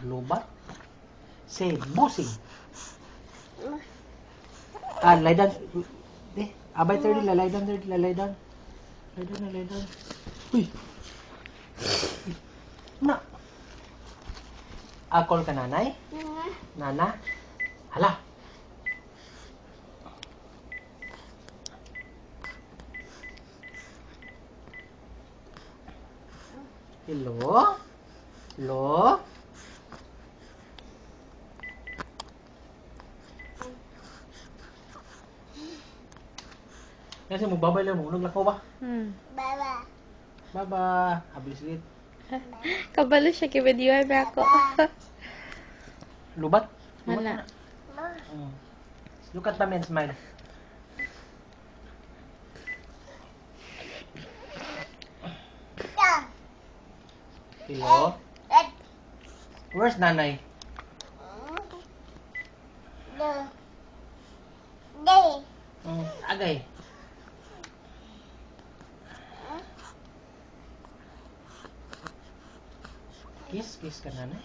Lubat. Say busing. Lie down. Abay tayo nila. Lie down. Lie down. Uy. Na. Call ka nanay? Nana? Hala. Hello? Hello? Kasi magbabay lang mo. Unog lakaw ba? Baba. Abis ulit. Kabalo siya, kibadiyuhan na ako. Lubat? Wala. Look at mami and smile. Hello? Where's nanay? Agay. Kiss ka nanay.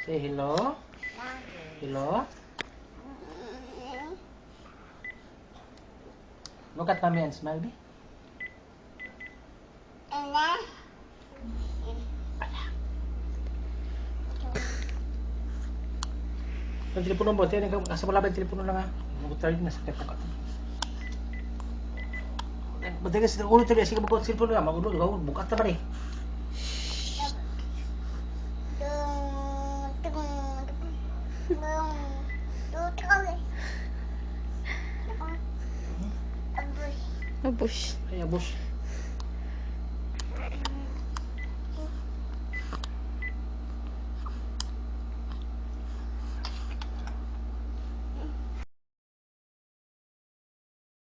Say hello. Hello. Look at mommy and smile, be. Ang telepono mo, tiyan ka sa malabay telepono lang ha. Mag-try na sa telepono ka. Madagas sa ulo tayo, sige mo telepono lang, mag-ulo, bukat na ba eh. Abush. Ay, abos.